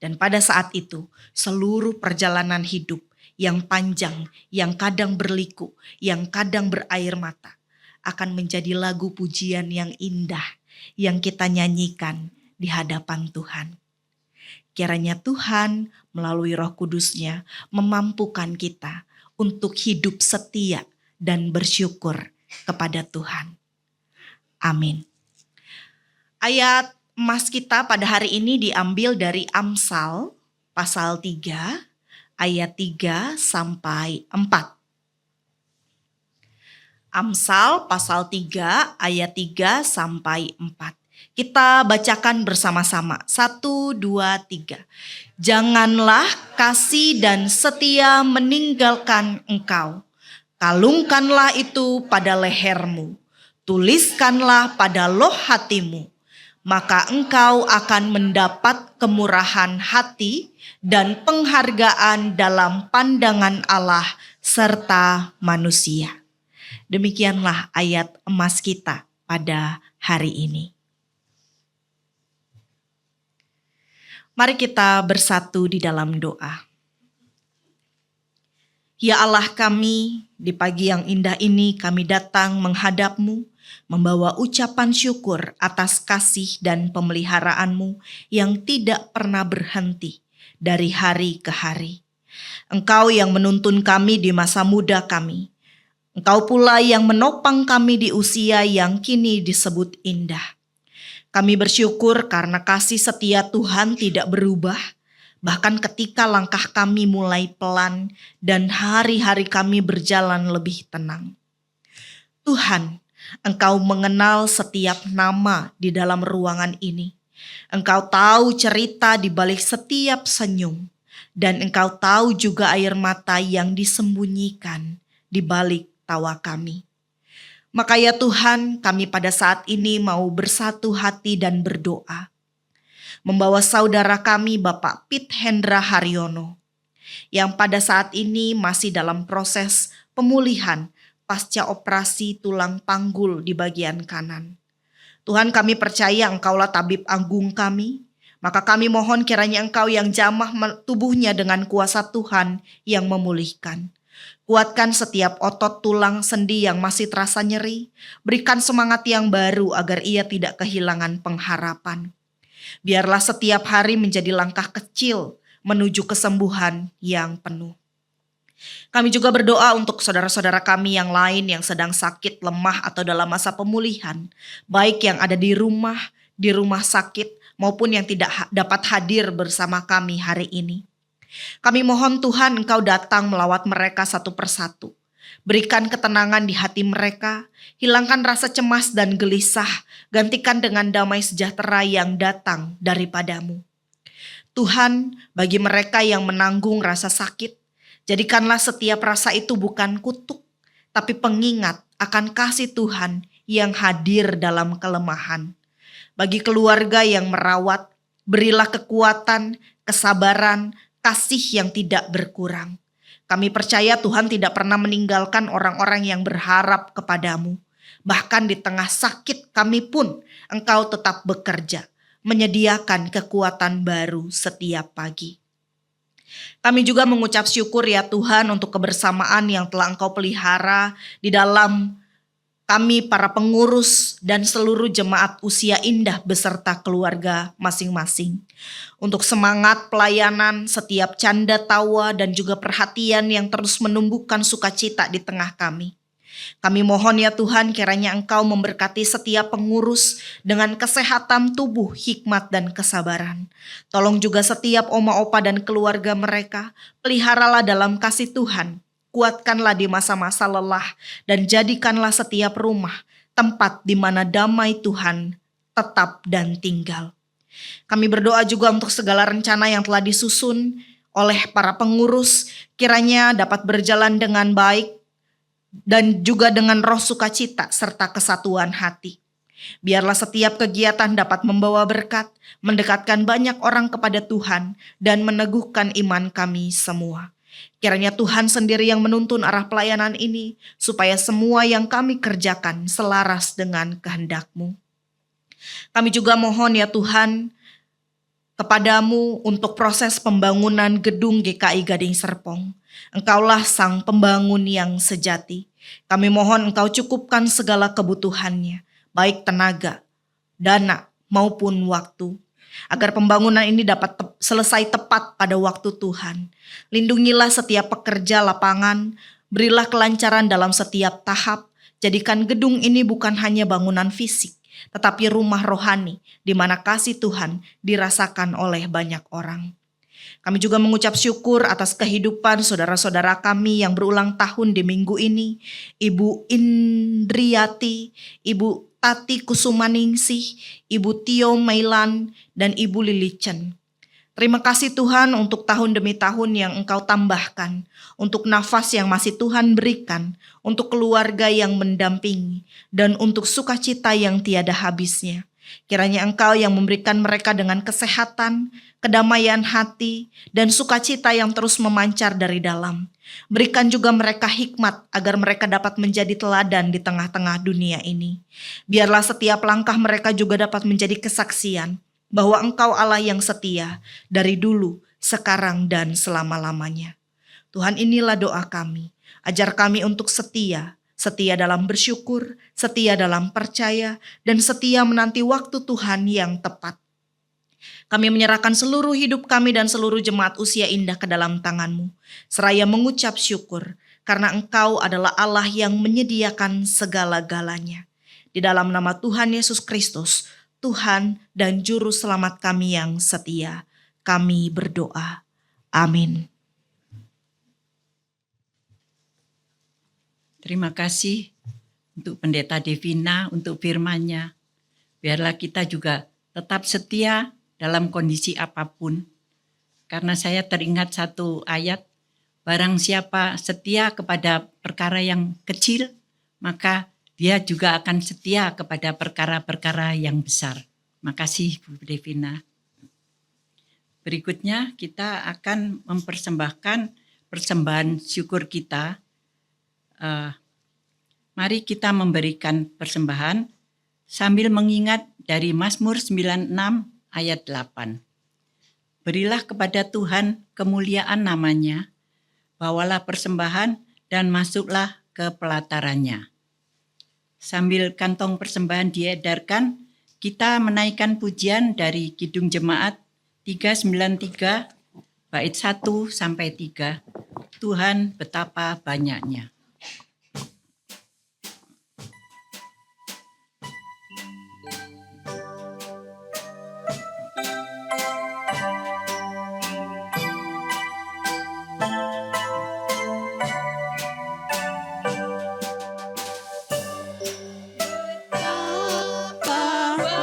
Dan pada saat itu seluruh perjalanan hidup yang panjang, yang kadang berliku, yang kadang berair mata, akan menjadi lagu pujian yang indah yang kita nyanyikan di hadapan Tuhan. Kiranya Tuhan melalui Roh Kudus-Nya memampukan kita untuk hidup setia dan bersyukur kepada Tuhan. Amin. Ayat emas kita pada hari ini diambil dari Amsal pasal 3 ayat 3 sampai 4. Amsal pasal 3 ayat 3 sampai 4. Kita bacakan bersama-sama. 1, 2, 3. Janganlah kasih dan setia meninggalkan engkau. Kalungkanlah itu pada lehermu. Tuliskanlah pada loh hatimu. Maka engkau akan mendapat kemurahan hati dan penghargaan dalam pandangan Allah serta manusia. Demikianlah ayat emas kita pada hari ini. Mari kita bersatu di dalam doa. Ya Allah kami, di pagi yang indah ini kami datang menghadap-Mu, membawa ucapan syukur atas kasih dan pemeliharaanmu yang tidak pernah berhenti dari hari ke hari. Engkau yang menuntun kami di masa muda kami. Engkau pula yang menopang kami di usia yang kini disebut indah. Kami bersyukur karena kasih setia Tuhan tidak berubah, bahkan ketika langkah kami mulai pelan dan hari-hari kami berjalan lebih tenang. Tuhan, Engkau mengenal setiap nama di dalam ruangan ini. Engkau tahu cerita di balik setiap senyum, dan Engkau tahu juga air mata yang disembunyikan di balik tawa kami. Maka ya Tuhan, kami pada saat ini mau bersatu hati dan berdoa. Membawa saudara kami Bapak Pit Hendra Haryono, yang pada saat ini masih dalam proses pemulihan pasca operasi tulang panggul di bagian kanan. Tuhan, kami percaya Engkaulah tabib agung kami, maka kami mohon kiranya Engkau yang jamah tubuhnya dengan kuasa Tuhan yang memulihkan. Kuatkan setiap otot tulang sendi yang masih terasa nyeri. Berikan semangat yang baru agar ia tidak kehilangan pengharapan. Biarlah setiap hari menjadi langkah kecil menuju kesembuhan yang penuh. Kami juga berdoa untuk saudara-saudara kami yang lain yang sedang sakit, lemah atau dalam masa pemulihan. Baik yang ada di rumah sakit maupun yang tidak dapat hadir bersama kami hari ini. Kami mohon Tuhan Engkau datang melawat mereka satu persatu. Berikan ketenangan di hati mereka, hilangkan rasa cemas dan gelisah, gantikan dengan damai sejahtera yang datang daripadamu. Tuhan, bagi mereka yang menanggung rasa sakit, jadikanlah setiap rasa itu bukan kutuk, tapi pengingat akan kasih Tuhan yang hadir dalam kelemahan. Bagi keluarga yang merawat, berilah kekuatan, kesabaran, kasih yang tidak berkurang. Kami percaya Tuhan tidak pernah meninggalkan orang-orang yang berharap kepadamu. Bahkan di tengah sakit kami pun Engkau tetap bekerja, menyediakan kekuatan baru setiap pagi. Kami juga mengucap syukur ya Tuhan untuk kebersamaan yang telah Engkau pelihara di dalam kami para pengurus dan seluruh jemaat usia indah beserta keluarga masing-masing. Untuk semangat pelayanan, setiap canda tawa dan juga perhatian yang terus menumbuhkan sukacita di tengah kami. Kami mohon ya Tuhan kiranya Engkau memberkati setiap pengurus dengan kesehatan tubuh, hikmat dan kesabaran. Tolong juga setiap oma opa dan keluarga mereka, peliharalah dalam kasih Tuhan. Kuatkanlah di masa-masa lelah dan jadikanlah setiap rumah tempat di mana damai Tuhan tetap dan tinggal. Kami berdoa juga untuk segala rencana yang telah disusun oleh para pengurus kiranya dapat berjalan dengan baik dan juga dengan roh sukacita serta kesatuan hati. Biarlah setiap kegiatan dapat membawa berkat, mendekatkan banyak orang kepada Tuhan dan meneguhkan iman kami semua. Kiranya Tuhan sendiri yang menuntun arah pelayanan ini supaya semua yang kami kerjakan selaras dengan kehendak-Mu. Kami juga mohon ya Tuhan kepadamu untuk proses pembangunan gedung GKI Gading Serpong. Engkaulah sang pembangun yang sejati. Kami mohon Engkau cukupkan segala kebutuhannya, baik tenaga, dana maupun waktu. Agar pembangunan ini dapat selesai tepat pada waktu Tuhan. Lindungilah setiap pekerja lapangan, berilah kelancaran dalam setiap tahap. Jadikan gedung ini bukan hanya bangunan fisik, tetapi rumah rohani di mana kasih Tuhan dirasakan oleh banyak orang. Kami juga mengucap syukur atas kehidupan saudara-saudara kami yang berulang tahun di minggu ini. Ibu Indriati, Ibu Tati Kusumaningsih, Ibu Tio Mailan, dan Ibu Lilicen. Terima kasih Tuhan untuk tahun demi tahun yang Engkau tambahkan, untuk nafas yang masih Tuhan berikan, untuk keluarga yang mendampingi, dan untuk sukacita yang tiada habisnya. Kiranya Engkau yang memberikan mereka dengan kesehatan, kedamaian hati, dan sukacita yang terus memancar dari dalam. Berikan juga mereka hikmat agar mereka dapat menjadi teladan di tengah-tengah dunia ini. Biarlah setiap langkah mereka juga dapat menjadi kesaksian bahwa Engkau Allah yang setia dari dulu, sekarang, dan selama-lamanya. Tuhan, inilah doa kami. Ajar kami untuk setia, setia dalam bersyukur, setia dalam percaya, dan setia menanti waktu Tuhan yang tepat. Kami menyerahkan seluruh hidup kami dan seluruh jemaat usia indah ke dalam tangan-Mu, seraya mengucap syukur, karena Engkau adalah Allah yang menyediakan segala-galanya. Di dalam nama Tuhan Yesus Kristus, Tuhan dan Juru Selamat kami yang setia, kami berdoa. Amin. Terima kasih untuk Pendeta Devina, untuk firman-Nya. Biarlah kita juga tetap setia dalam kondisi apapun. Karena saya teringat satu ayat, barang siapa setia kepada perkara yang kecil, maka dia juga akan setia kepada perkara-perkara yang besar. Makasih Bu Devina. Berikutnya kita akan mempersembahkan persembahan syukur kita. Mari kita memberikan persembahan sambil mengingat dari Mazmur 96 ayat 8. Berilah kepada Tuhan kemuliaan namanya, bawalah persembahan dan masuklah ke pelatarannya. Sambil kantong persembahan diedarkan, kita menaikkan pujian dari Kidung Jemaat 393 bait 1 sampai 3. Tuhan betapa banyaknya.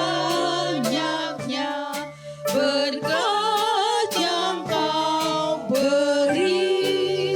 Banyaknya berkat yang Kau beri.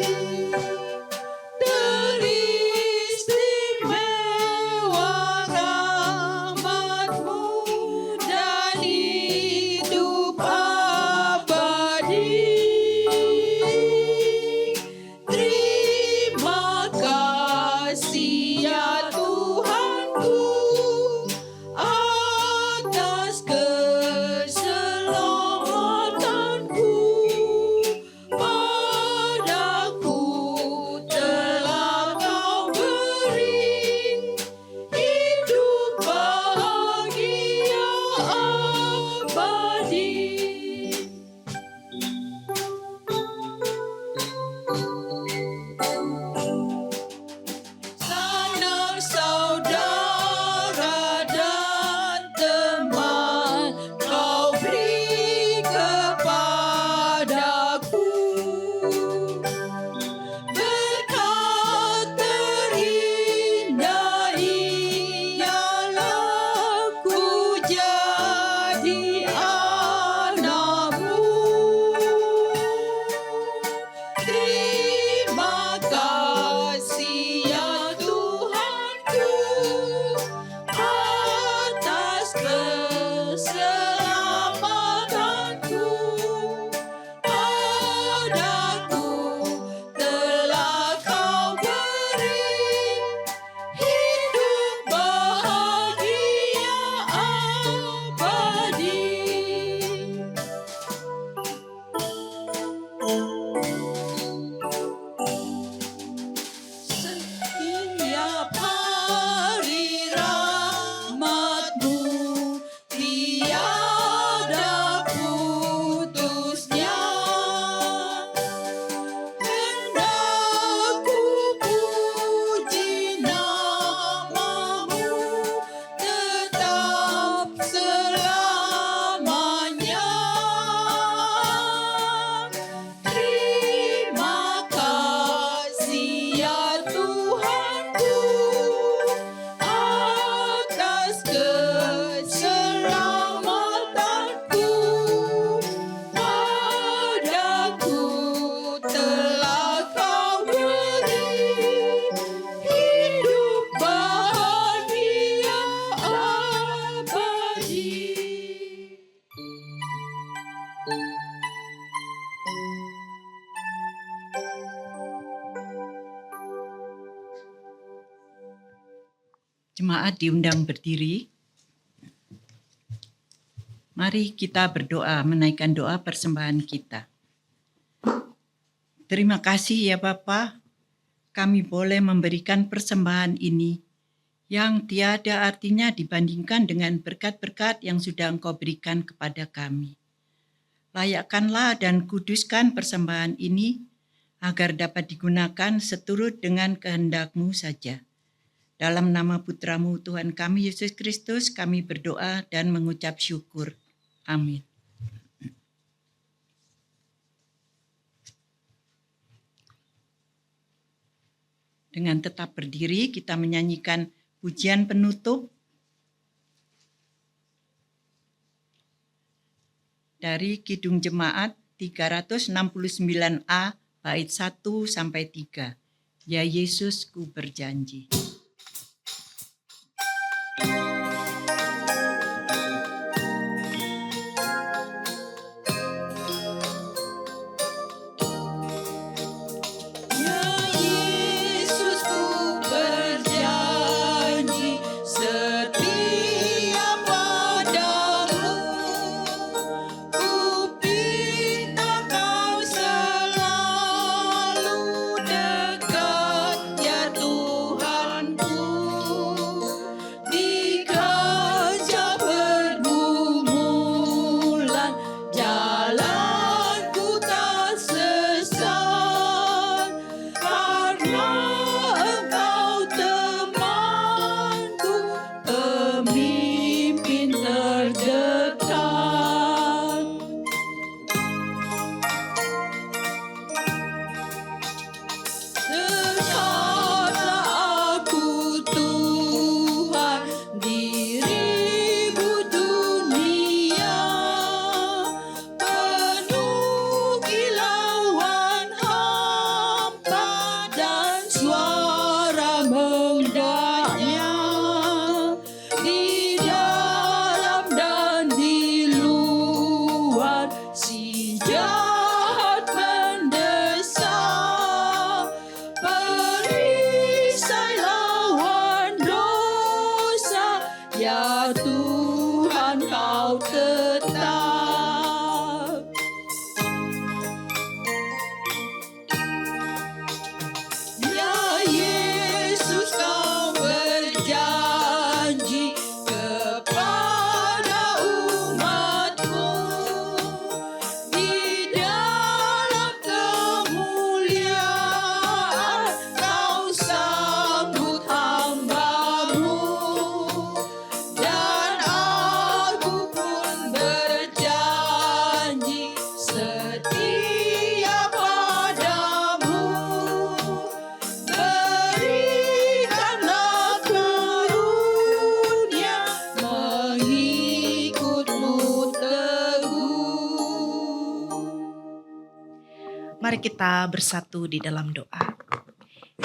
Jemaat diundang berdiri. Mari kita berdoa, menaikkan doa persembahan kita. Terima kasih ya Bapa, kami boleh memberikan persembahan ini yang tiada artinya dibandingkan dengan berkat-berkat yang sudah Engkau berikan kepada kami. Layakkanlah dan kuduskan persembahan ini agar dapat digunakan seturut dengan kehendak-Mu saja. Dalam nama Putra-Mu Tuhan kami Yesus Kristus, kami berdoa dan mengucap syukur. Amin. Dengan tetap berdiri, kita menyanyikan pujian penutup dari Kidung Jemaat 369A bait 1 sampai 3. Ya Yesus, ku berjanji. Ya Yesus, ku berjanji setia padamu. Ku pinta kau selalu dekat, ya Tuhanku. Di gajah pergumulan, jalanku tak sesat, karena Engkau temanku, pemimpin terdekat. Dekatlah aku Tuhan, dirimu dunia penuh kilauan hampa dan suara mendaknya, di dalam dan di luar si jahat mendesak. Perisai lawan dosa, ya Tuhan kau tetap. Ya Yesus, kau berjanji kepada umat-Mu, di dalam kemuliaan kau sambut hamba-Mu, dan aku pun berjanji setia padamu. Berikanlah karunia mengikut-Mu teguh. Mari kita bersatu di dalam doa.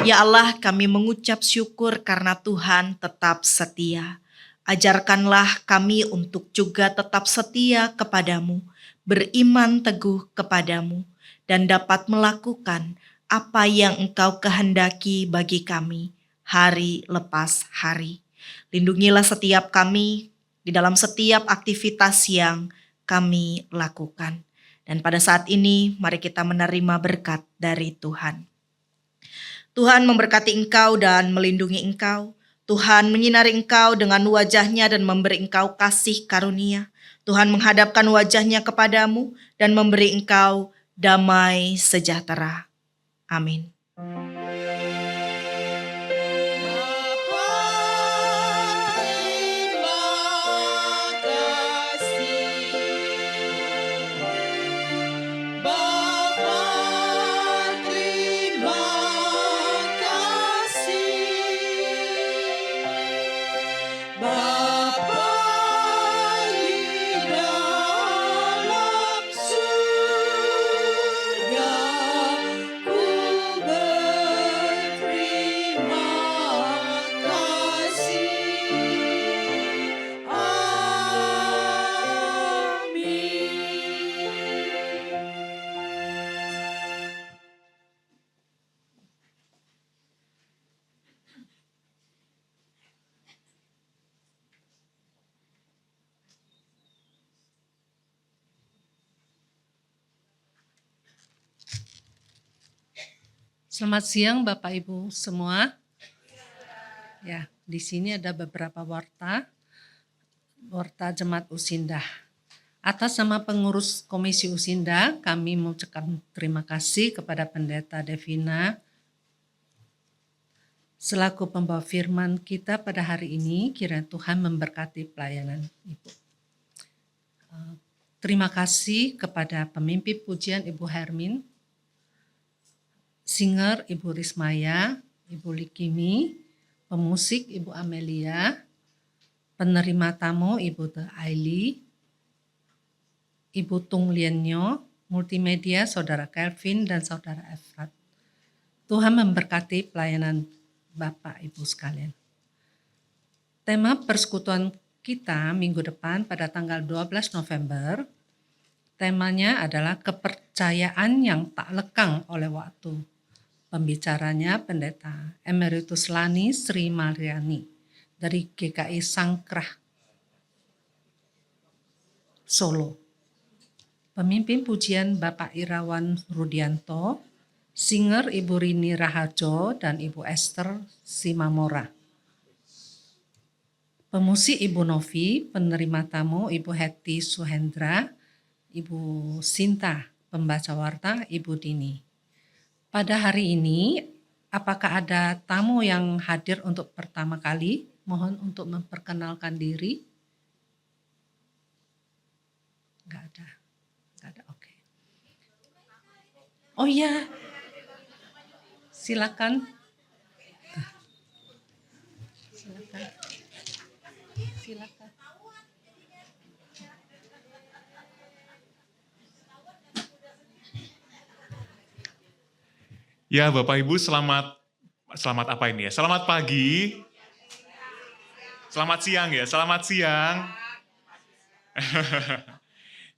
Ya Allah, kami mengucap syukur karena Tuhan tetap setia. Ajarkanlah kami untuk juga tetap setia kepadamu, beriman teguh kepadamu, dan dapat melakukan apa yang Engkau kehendaki bagi kami hari lepas hari. Lindungilah setiap kami di dalam setiap aktivitas yang kami lakukan. Dan pada saat ini mari kita menerima berkat dari Tuhan. Tuhan memberkati engkau dan melindungi engkau. Tuhan menyinari engkau dengan wajah-Nya dan memberi engkau kasih karunia. Tuhan menghadapkan wajah-Nya kepadamu dan memberi engkau damai sejahtera. Amin. Bapa di dalam surga, ku Selamat siang Bapak Ibu semua. Ya, di sini ada beberapa warta Jemaat Usinda. Atas nama pengurus Komisi Usinda, kami mengucapkan terima kasih kepada Pendeta Devina selaku pembawa firman kita pada hari ini. Kiranya Tuhan memberkati pelayanan Ibu. Terima kasih kepada pemimpin pujian Ibu Hermin, singer Ibu Rismaya, Ibu Likimi, pemusik Ibu Amelia, penerima tamu Ibu Te Aili, Ibu Tung Lienyo, multimedia Saudara Kelvin dan Saudara Efrat. Tuhan memberkati pelayanan Bapak Ibu sekalian. Tema persekutuan kita minggu depan pada tanggal 12 November, temanya adalah kepercayaan yang tak lekang oleh waktu. Pembicaranya Pendeta Emeritus Lani Sri Mariani dari GKI Sangkrah Solo. Pemimpin pujian Bapak Irawan Rudianto, singer Ibu Rini Raharjo dan Ibu Esther Simamora. Pemusik Ibu Novi, penerima tamu Ibu Heti Suhendra, Ibu Sinta, pembaca warta Ibu Dini. Pada hari ini, apakah ada tamu yang hadir untuk pertama kali? Mohon untuk memperkenalkan diri. Enggak ada, oke. Oh iya, silakan. Silakan. Ya, Bapak Ibu, selamat apa ini ya? Selamat pagi. Selamat siang ya, selamat siang.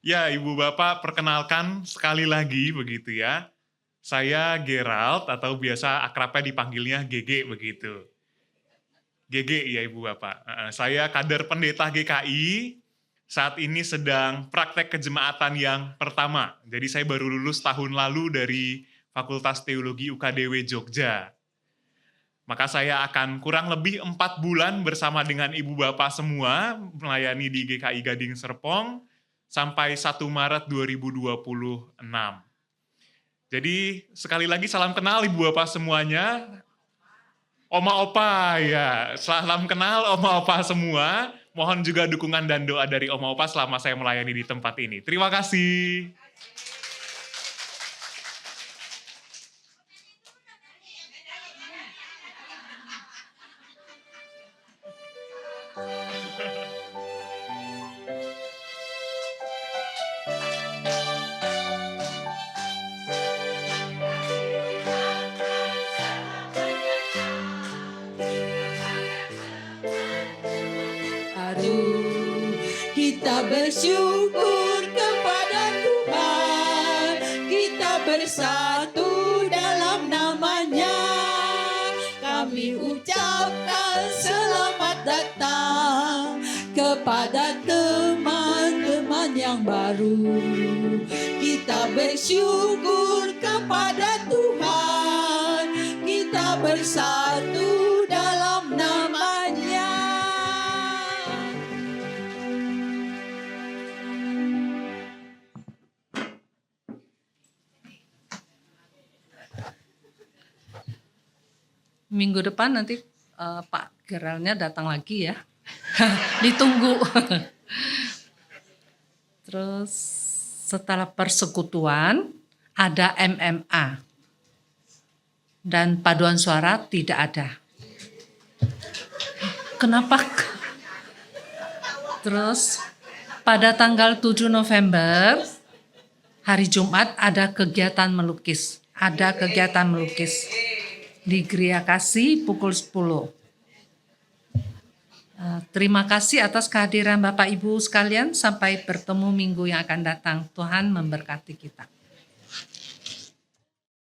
Ya, Ibu Bapak, perkenalkan sekali lagi begitu ya. Saya Gerald atau biasa akrabnya dipanggilnya GG begitu. GG ya Ibu Bapak. Saya kader pendeta GKI. Saat ini sedang praktek kejemaatan yang pertama. Jadi saya baru lulus tahun lalu dari Fakultas Teologi UKDW Jogja. Maka saya akan kurang lebih 4 bulan bersama dengan Ibu Bapak semua melayani di GKI Gading Serpong sampai 1 Maret 2026. Jadi sekali lagi salam kenal Ibu Bapak semuanya. Oma Opa ya, salam kenal Oma Opa semua. Mohon juga dukungan dan doa dari Oma Opa selama saya melayani di tempat ini. Terima kasih. Kita bersyukur kepada Tuhan, kita bersatu dalam nama-Nya. Kami ucapkan selamat datang kepada teman-teman yang baru. Kita bersyukur kepada Tuhan, kita bersatu dalam nama-Nya. Minggu depan nanti Pak Geralnya datang lagi ya. Ditunggu. Terus setelah persekutuan ada MMA. Dan paduan suara tidak ada. Kenapa? Terus pada tanggal 7 November hari Jumat ada kegiatan melukis. Di Gria Kasih pukul 10. Terima kasih atas kehadiran Bapak Ibu sekalian. Sampai bertemu minggu yang akan datang. Tuhan memberkati kita.